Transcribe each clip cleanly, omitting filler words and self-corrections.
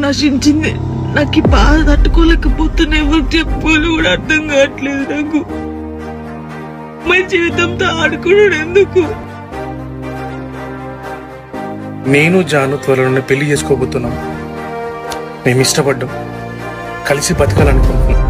నశించింది. నాకు ఈ బాధ తట్టుకోలేకపోతున్నా. ఎవరు చెప్పుకోవాలి కూడా అర్థం కావట్లేదు నాకు. మా జీవితంతో ఆడుకున్నాడు ఎందుకు? నేను జాను త్వరలోనే పెళ్లి చేసుకోబోతున్నాం. మేము ఇష్టపడ్డాం, కలిసి బతకాలనుకుంటున్నాం.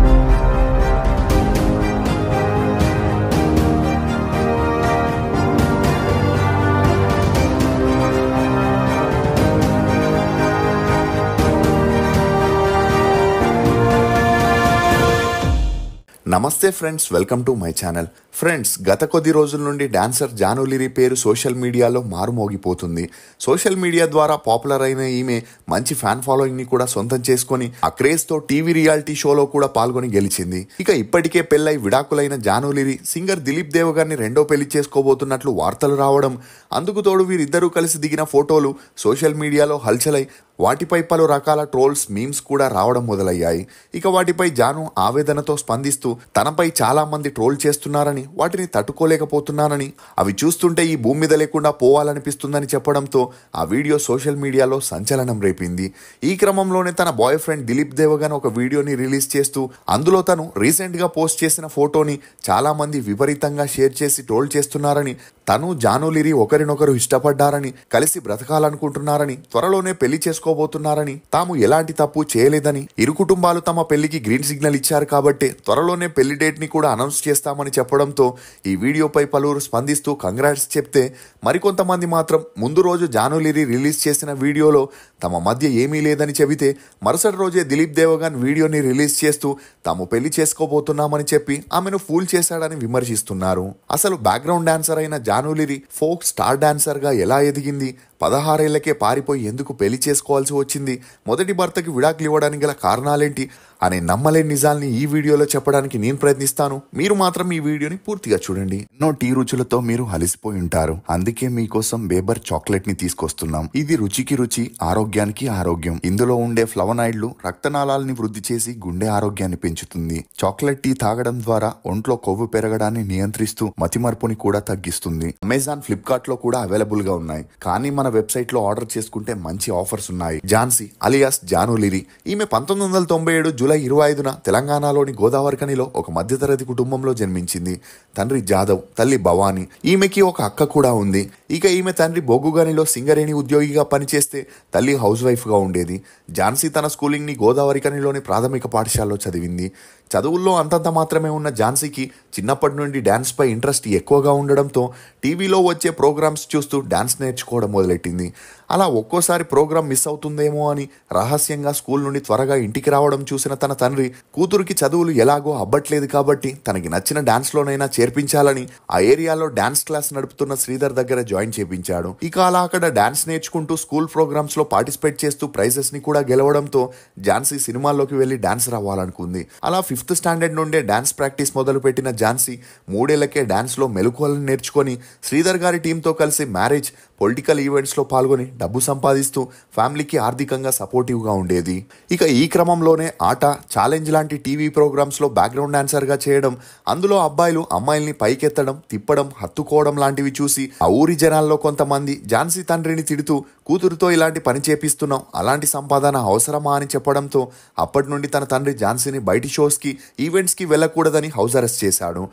నమస్తే friends, welcome to my channel. Friends, గత కొద్ది రోజుల నుండి డాన్సర్ జాను లిరి పేరు సోషల్ మీడియాలో మారుమోగిపోతుంది. సోషల్ మీడియా ద్వారా పాపులర్ అయిన ఈమె మంచి ఫ్యాన్ ఫాలోయింగ్ ని కూడా సొంతం చేసుకుని ఆ క్రేజ్ తో టీవీ రియాలిటీ షోలో కూడా పాల్గొని గెలిచింది. ఇక ఇప్పటికే పెళ్లై విడాకులైన జాను లిరి సింగర్ దిలీప్ దేవగారిని రెండో పెళ్లి చేసుకోబోతున్నట్లు వార్తలు రావడం, అందుకు తోడు వీరిద్దరూ కలిసి దిగిన ఫోటోలు సోషల్ మీడియాలో హల్చలై వాటిపై పలు రకాల ట్రోల్స్, మీమ్స్ కూడా రావడం మొదలయ్యాయి. ఇక వాటిపై జాను ఆవేదనతో స్పందిస్తూ తనపై చాలా మంది ట్రోల్ చేస్తున్నారని, వాటిని తట్టుకోలేకపోతున్నానని, అవి చూస్తుంటే ఈ భూమి మీద లేకుండా పోవాలనిపిస్తుందని చెప్పడంతో ఆ వీడియో సోషల్ మీడియాలో సంచలనం రేపింది. ఈ క్రమంలోనే తన బాయ్ ఫ్రెండ్ దిలీప్ దేవగన్ ఒక వీడియోని రిలీజ్ చేస్తూ అందులో తను రీసెంట్ గా పోస్ట్ చేసిన ఫోటోని చాలా మంది విపరీతంగా షేర్ చేసి ట్రోల్ చేస్తున్నారని, తను జాను లిరి ఒకరినొకరు ఇష్టపడ్డారని, కలిసి బ్రతకాలనుకుంటున్నారని, త్వరలోనే పెళ్లి చేసుకోబోతున్నారని, తాము ఎలాంటి తప్పు చేయలేదని, ఇరు కుటుంబాలు తమ పెళ్లికి గ్రీన్ సిగ్నల్ ఇచ్చారు కాబట్టి త్వరలోనే పెళ్లి డేట్ ని కూడా అనౌన్స్ చేస్తామని చెప్పడంతో ఈ వీడియోపై పలువురు స్పందిస్తూ కంగ్రాట్స్ చెప్తే, మరికొంతమంది మాత్రం ముందు రోజు జాను లిరి రిలీజ్ చేసిన వీడియోలో తమ మధ్య ఏమీ లేదని చెబితే మరుసటి రోజే దిలీప్ దేవగన్ వీడియోని రిలీజ్ చేస్తూ తాము పెళ్లి చేసుకోబోతున్నామని చెప్పి ఆమెను ఫూల్ చేశాడని విమర్శిస్తున్నారు. అసలు బ్యాక్గ్రౌండ్ డాన్సర్ అయిన జాను లిరి ఫోక్ స్టార్ డాన్సర్ గా ఎలా ఎదిగింది? 16 ఏళ్లకే పారిపోయి ఎందుకు పెళ్లి చేసుకోవాల్సి వచ్చింది? మొదటి భర్తకి విడాకులు ఇవ్వడానికి గల కారణాలేంటి అనే నమ్మలేని నిజాల్ని ఈ వీడియోలో చెప్పడానికి నేను ప్రయత్నిస్తాను. మీరు మాత్రం ఈ వీడియోని పూర్తిగా చూడండి. ఎన్నో టీ రుచులతో మీరు అలసిపోయి ఉంటారు, అందుకే మీకోసం బేబర్ చాక్లెట్ ని తీసుకొస్తున్నాం. ఇది రుచికి రుచి, ఆరోగ్యానికి ఆరోగ్యం. ఇందులో ఉండే ఫ్లవనాయిడ్లు రక్తనాళాలని వృద్ధి చేసి గుండె ఆరోగ్యాన్ని పెంచుతుంది. చాక్లెట్ టీ తాగడం ద్వారా ఒంట్లో కొవ్వు పెరగడాన్ని నియంత్రిస్తూ మతిమరుపుని కూడా తగ్గిస్తుంది. అమెజాన్, ఫ్లిప్కార్ట్ లో కూడా అవైలబుల్ గా ఉన్నాయి, కానీ మన వెబ్సైట్ లో ఆర్డర్ చేసుకుంటే మంచి ఆఫర్స్ ఉన్నాయి. ఝాన్సీ అలియాస్ జాను లిరి, ఈమె 1997 జూలై 25న తెలంగాణలోని గోదావరిఖనిలో ఒక మధ్యతరగతి కుటుంబంలో జన్మించింది. తండ్రి జాదవ్, తల్లి భవానీ. ఈమెకి ఒక అక్క కూడా ఉంది. ఇక ఈమె తండ్రి బొగ్గుగనిలో సింగరేణి ఉద్యోగిగా పనిచేస్తే తల్లి హౌస్ వైఫ్ గా ఉండేది. ఝాన్సీ తన స్కూలింగ్ ని గోదావరిఖనిలోని ప్రాథమిక పాఠశాలలో చదివింది. చదువుల్లో అంతంత మాత్రమే ఉన్న ఝాన్సీకి చిన్నప్పటి నుండి డాన్స్ పై ఇంట్రెస్ట్ ఎక్కువగా ఉండడంతో టీవీలో వచ్చే ప్రోగ్రామ్స్ చూస్తూ డాన్స్ నేర్చుకోవడం మొదలెట్టింది. అలా ఒక్కోసారి ప్రోగ్రాం మిస్ అవుతుందేమో అని రహస్యంగా స్కూల్ నుండి త్వరగా ఇంటికి రావడం చూసిన తన తండ్రి కూతురికి చదువులు ఎలాగో అబ్బట్లేదు కాబట్టి తనకి నచ్చిన డాన్స్ లోనైనా చేర్పించాలని ఆ ఏరియాలో డాన్స్ క్లాస్ నడుపుతున్న శ్రీధర్ దగ్గర జాయిన్ చేపించాడు. ఇక అలా అక్కడ డాన్స్ నేర్చుకుంటూ స్కూల్ ప్రోగ్రామ్స్ లో పార్టిసిపేట్ చేస్తూ ప్రైజెస్ ని కూడా గెలవడంతో ఝాన్సీ సినిమాల్లోకి వెళ్లి డాన్సర్ అవ్వాలనుకుంది. అలా 5th స్టాండర్డ్ నుండే డాన్స్ ప్రాక్టీస్ మొదలు పెట్టిన ఝాన్సీ 3 ఏళ్లకే డాన్స్ లో మెలకువలను నేర్చుకొని శ్రీధర్ గారి టీంతో కలిసి మ్యారేజ్, పొలిటికల్ ఈవెంట్స్ లో పాల్గొని డబ్బు సంపాదిస్తూ ఫ్యామిలీకి ఆర్థికంగా సపోర్టివ్ గా ఉండేది. ఇక ఈ క్రమంలోనే ఆట, ఛాలెంజ్ లాంటి టీవీ ప్రోగ్రామ్స్ లో బ్యాక్గ్రౌండ్ డాన్సర్ గా చేయడం, అందులో అబ్బాయిలు అమ్మాయిల్ని పైకెత్తడం, తిప్పడం, హత్తుకోవడం లాంటివి చూసి ఆ ఊరి జనాల్లో కొంతమంది ఝాన్సీ తండ్రిని తిడుతూ కూతురుతో ఇలాంటి పని చేపిస్తున్నాం, అలాంటి సంపాదన అవసరమా అని చెప్పడంతో అప్పటి నుండి తన తండ్రి ఝాన్సీని బయటి షోస్ కి, ఈవెంట్స్ కి వెళ్లకూడదని హౌస్ అరెస్ట్ చేశాడు.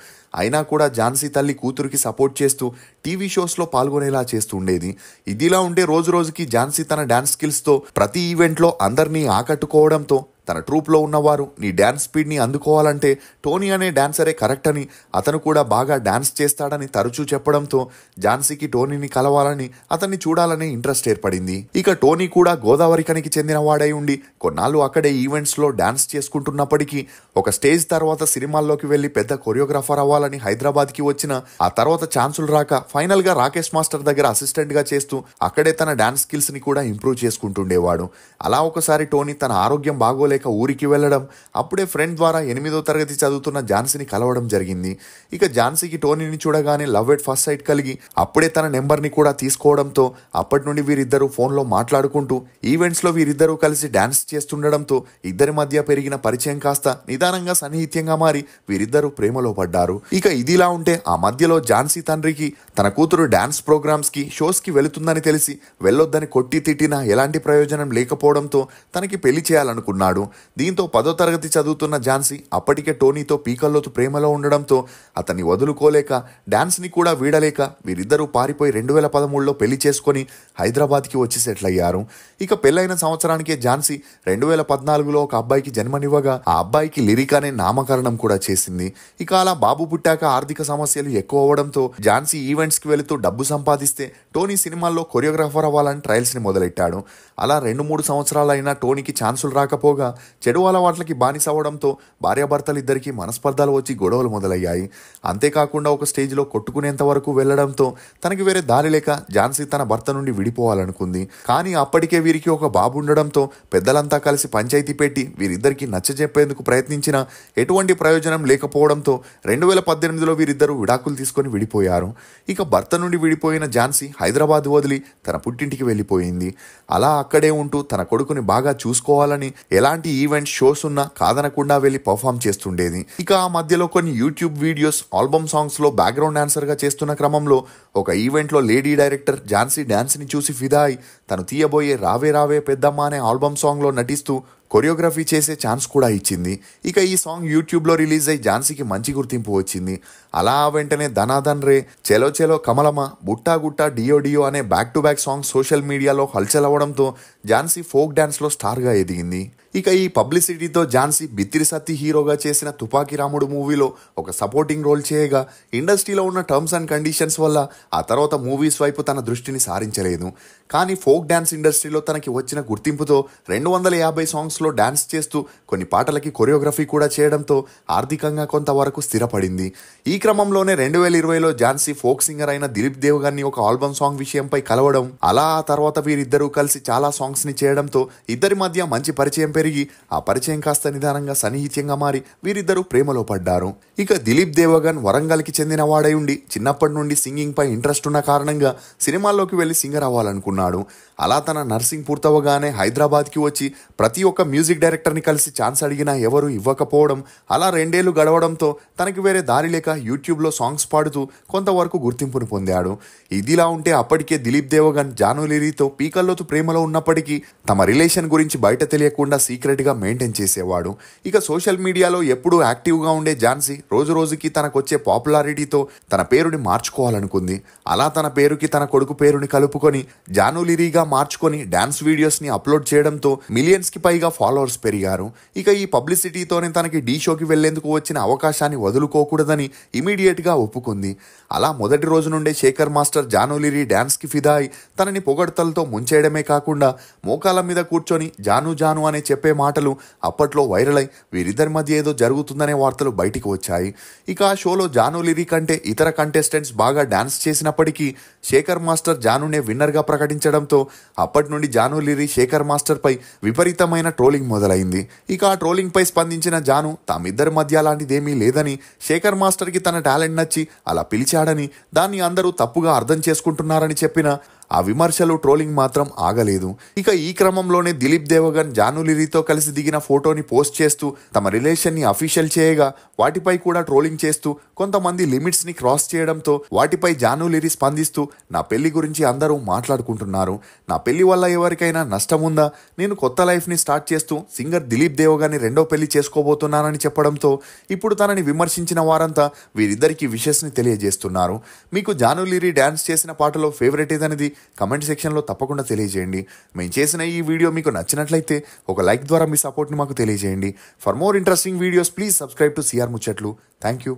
అయినా కూడా ఝాన్సీ తల్లి కూతురికి సపోర్ట్ చేస్తూ టీవీ షోస్ లో పాల్గొనేలా చేస్తుండేది. ఇదిలా ఉంటే రోజు రోజుకి ఝాన్సీ తన డాన్స్ స్కిల్స్ తో ప్రతి ఈవెంట్ లో అందరినీ ఆకట్టుకోవడంతో తన ట్రూప్లో ఉన్నవారు నీ డ్యాన్స్ స్పీడ్ని అందుకోవాలంటే టోనీ అనే డాన్సరే కరెక్ట్ అని, అతను కూడా బాగా డాన్స్ చేస్తాడని తరచూ చెప్పడంతో ఝాన్సీకి టోనీని కలవాలని, అతన్ని చూడాలనే ఇంట్రెస్ట్ ఏర్పడింది. ఇక టోనీ కూడా గోదావరిఖనికి చెందిన వాడై ఉండి కొన్నాళ్ళు అక్కడే ఈవెంట్స్లో డాన్స్ చేసుకుంటున్నప్పటికీ ఒక స్టేజ్ తర్వాత సినిమాల్లోకి వెళ్లి పెద్ద కొరియోగ్రాఫర్ అవ్వాలని హైదరాబాద్కి వచ్చిన, ఆ తర్వాత ఛాన్సులు రాక ఫైనల్గా రాకేష్ మాస్టర్ దగ్గర అసిస్టెంట్గా చేస్తూ అక్కడే తన డాన్స్ స్కిల్స్ని కూడా ఇంప్రూవ్ చేసుకుంటుండేవాడు. అలా ఒకసారి టోనీ తన ఆరోగ్యం బాగోలేక తట్టుకోలేక ఊరికి వెళ్ళడం, అప్పుడే ఫ్రెండ్ ద్వారా 8వ తరగతి చదువుతున్న ఝాన్సీని కలవడం జరిగింది. ఇక ఝాన్సీకి టోనీని చూడగానే లవ్ ఎట్ ఫస్ట్ సైట్ కలిగి అప్పుడే తన నెంబర్ని కూడా తీసుకోవడంతో అప్పటి నుండి వీరిద్దరూ ఫోన్లో మాట్లాడుకుంటూ ఈవెంట్స్లో వీరిద్దరూ కలిసి డాన్స్ చేస్తుండడంతో ఇద్దరి మధ్య పెరిగిన పరిచయం కాస్త నిదానంగా సన్నిహిత్యంగా మారి వీరిద్దరూ ప్రేమలో పడ్డారు. ఇక ఇదిలా ఉంటే ఆ మధ్యలో ఝాన్సీ తండ్రికి తన కూతురు డాన్స్ ప్రోగ్రామ్స్ కి షోస్ కి వెళుతుందని తెలిసి వెళ్ళొద్దని కొట్టి తిట్టినా ఎలాంటి ప్రయోజనం లేకపోవడంతో తనకి పెళ్లి చేయాలనుకున్నాడు. దీంతో 10వ తరగతి చదువుతున్న ఝాన్సీ అప్పటికే టోనీతో పీకల్లోతు ప్రేమలో ఉండడంతో అతన్ని వదులుకోలేక డాన్స్ ని కూడా వీడలేక వీరిద్దరూ పారిపోయి 2013లో పెళ్లి చేసుకుని హైదరాబాద్కి వచ్చి సెటిల్ అయ్యారు. ఇక పెళ్లైన సంవత్సరానికే ఝాన్సీ 2014లో ఒక అబ్బాయికి జన్మనివ్వగా ఆ అబ్బాయికి లిరిక్ అనే నామకరణం కూడా చేసింది. ఇక అలా బాబు పుట్టాక ఆర్థిక సమస్యలు ఎక్కువ అవడంతో ఝాన్సీ ఈవెంట్స్ కి వెళుతూ డబ్బు సంపాదిస్తే టోనీ సినిమాల్లో కొరియోగ్రాఫర్ అవ్వాలని ట్రయల్స్ ని మొదలెట్టాడు. అలా 2-3 సంవత్సరాలైనా టోనీకి ఛాన్సులు రాకపోగా చెడు అలవాట్లకి బానిస అవడంతో భార్యాభర్తలు ఇద్దరికి మనస్పర్ధలు వచ్చి గొడవలు మొదలయ్యాయి. అంతేకాకుండా ఒక స్టేజ్లో కొట్టుకునేంత వరకు వెళ్లడంతో తనకి వేరే దారి లేక ఝాన్సీ తన భర్త నుండి విడిపోవాలనుకుంది. కానీ అప్పటికే వీరికి ఒక బాబు ఉండడంతో పెద్దలంతా కలిసి పంచాయతీ పెట్టి వీరిద్దరికి నచ్చజెప్పేందుకు ప్రయత్నించినా ఎటువంటి ప్రయోజనం లేకపోవడంతో 2018లో వీరిద్దరూ విడాకులు తీసుకొని విడిపోయారు. ఇక భర్త నుండి విడిపోయిన ఝాన్సీ హైదరాబాద్ వదిలి తన పుట్టింటికి వెళ్ళిపోయింది. అలా అక్కడే ఉంటూ తన కొడుకుని బాగా చూసుకోవాలని ఎలాంటి ఈవెంట్ షోస్ ఉన్నా కాదనకుండా వెళ్ళి పర్ఫామ్ చేస్తుండేది. ఇక ఆ మధ్యలో కొన్ని యూట్యూబ్ వీడియోస్, ఆల్బమ్ సాంగ్స్ లో బ్యాక్గ్రౌండ్ డాన్సర్ గా చేస్తున్న క్రమంలో ఒక ఈవెంట్ లో లేడీ డైరెక్టర్ ఝాన్సీ డాన్స్ ని చూసి ఫిదా అయి తను తీయబోయే రావే రావే పెద్దమ్మ అనే ఆల్బమ్ సాంగ్ లో నటిస్తూ కొరియోగ్రఫీ చేసే ఛాన్స్ కూడా ఇచ్చింది. ఇక ఈ సాంగ్ యూట్యూబ్లో రిలీజ్ అయ్యి ఝాన్సీకి మంచి గుర్తింపు వచ్చింది. అలా వెంటనే ధనాధన్ రే, చెలో చెలో కమలమ్మ, బుట్టా గుట్టా డియో డియో అనే back to back songs social మీడియాలో హల్చల్ అవ్వడంతో ఝాన్సీ ఫోక్ డాన్స్లో స్టార్గా ఎదిగింది. ఇక ఈ పబ్లిసిటీతో ఝాన్సీ బిత్తిరి సత్తి హీరోగా చేసిన తుపాకి రాముడు మూవీలో ఒక సపోర్టింగ్ రోల్ చేయగా ఇండస్ట్రీలో ఉన్న టర్మ్స్ అండ్ కండిషన్స్ వల్ల ఆ తర్వాత మూవీస్ వైపు తన దృష్టిని సారించలేదు. కానీ ఫోక్ డాన్స్ ఇండస్ట్రీలో తనకి వచ్చిన గుర్తింపుతో 250 సాంగ్స్లో డాన్స్ చేస్తూ కొన్ని పాటలకి కొరియోగ్రఫీ కూడా చేయడంతో ఆర్థికంగా కొంతవరకు స్థిరపడింది. ఈ క్రమంలోనే 2020లో ఝాన్సీ ఫోక్ సింగర్ అయిన దిలీప్ దేవ్ గారిని ఒక ఆల్బమ్ సాంగ్ విషయంపై కలవడం, అలా ఆ తర్వాత వీరిద్దరూ కలిసి చాలా సాంగ్స్ ని చేయడంతో ఇద్దరి మధ్య మంచి పరిచయం పెరిగి ఆ పరిచయం కాస్త నిదానంగా సన్నిహిత్యంగా మారి వీరిద్దరూ ప్రేమలో పడ్డారు. ఇక దిలీప్ దేవగన్ వరంగల్కి చెందిన వాడై ఉండి చిన్నప్పటి నుండి సింగింగ్ పై ఇంట్రెస్ట్ ఉన్న కారణంగా సినిమాల్లోకి వెళ్లి సింగర్ అవ్వాలనుకున్నాడు. అలా తన నర్సింగ్ పూర్తవగానే హైదరాబాద్కి వచ్చి ప్రతి ఒక్క మ్యూజిక్ డైరెక్టర్ని కలిసి ఛాన్స్ అడిగినా ఎవరు ఇవ్వకపోవడం, అలా 2 ఏళ్లు గడవడంతో తనకి వేరే దారి లేక యూట్యూబ్లో సాంగ్స్ పాడుతూ కొంతవరకు గుర్తింపును పొందాడు. ఇదిలా ఉంటే అప్పటికే దిలీప్ దేవగన్ జానులిరీతో పీకల్లోతు ప్రేమలో ఉన్నప్పటికీ తమ రిలేషన్ గురించి బయట తెలియకుండా సీక్రెట్గా మెయింటైన్ చేసేవాడు. ఇక సోషల్ మీడియాలో ఎప్పుడూ యాక్టివ్గా ఉండే ఝాన్సీ రోజు రోజుకి తనకొచ్చే పాపులారిటీతో తన పేరుని మార్చుకోవాలనుకుంది. అలా తన పేరుకి తన కొడుకు పేరుని కలుపుకొని జానులిరీగా మార్చుకొని డాన్స్ వీడియోస్ ని అప్లోడ్ చేయడంతో మిలియన్స్ కి పైగా ఫాలోవర్స్ పెరిగారు. ఇక ఈ పబ్లిసిటీతోనే తనకి డీ షోకి వెళ్లేందుకు వచ్చిన అవకాశాన్ని వదులుకోకూడదని ఇమీడియట్ గా ఒప్పుకుంది. అలా మొదటి రోజు నుండే శేఖర్ మాస్టర్ జానులిరీ డాన్స్ కి ఫిదా అయి తనని పొగడ్తలతో ముంచేయడమే కాకుండా మోకాల మీద కూర్చొని జాను జాను అనే చెప్పే మాటలు అప్పట్లో వైరల్ అయి వీరిద్దరి మధ్య ఏదో జరుగుతుందనే వార్తలు బయటికి వచ్చాయి. ఇక ఆ షోలో జానులిరీ కంటే ఇతర కంటెస్టెంట్స్ బాగా డాన్స్ చేసినప్పటికీ శేఖర్ మాస్టర్ జానునే విన్నర్ గా ప్రకటించడంతో అప్పటి నుండి జానులిరీ శేఖర్ మాస్టర్ పై విపరీతమైన ట్రోలింగ్ మొదలైంది. ఇక ఆ ట్రోలింగ్ పై స్పందించిన జాను తామిద్దరి మధ్య అలాంటిదేమీ లేదని, శేఖర్ మాస్టర్ కి తన టాలెంట్ నచ్చి అలా పిలిచాడని, దాన్ని అందరూ తప్పుగా అర్థం చేసుకుంటున్నారని చెప్పిన ఆ విమర్శలు, ట్రోలింగ్ మాత్రం ఆగలేదు. ఇక ఈ క్రమంలోనే దిలీప్ దేవగన్ జానులిరీతో కలిసి దిగిన ఫోటోని పోస్ట్ చేస్తూ తమ రిలేషన్ ని అఫీషియల్ చేయగా వాటిపై కూడా ట్రోలింగ్ చేస్తూ కొంతమంది లిమిట్స్ ని క్రాస్ చేయడంతో వాటిపై జానులిరీ స్పందిస్తూ నా పెళ్లి గురించి అందరూ మాట్లాడుకుంటున్నారు, నా పెళ్లి వల్ల ఎవరికైనా నష్టం ఉందా, నేను కొత్త లైఫ్ ని స్టార్ట్ చేస్తూ సింగర్ దిలీప్ దేవగన్ని రెండో పెళ్లి చేసుకోబోతున్నానని చెప్పడంతో ఇప్పుడు తనని విమర్శించిన వారంతా వీరిద్దరికి విషెస్ ని తెలియజేస్తున్నారు. మీకు జానులిరీ డాన్స్ చేసిన పాటలో ఫేవరెట్ ఏదనేది కమెంట్ సెక్షన్లో తప్పకుండా తెలియజేయండి. మేము చేసిన ఈ వీడియో మీకు నచ్చినట్లయితే ఒక లైక్ ద్వారా మీ సపోర్ట్ని మాకు తెలియజేయండి. For more interesting videos please subscribe to CR Muchatlu. Thank you.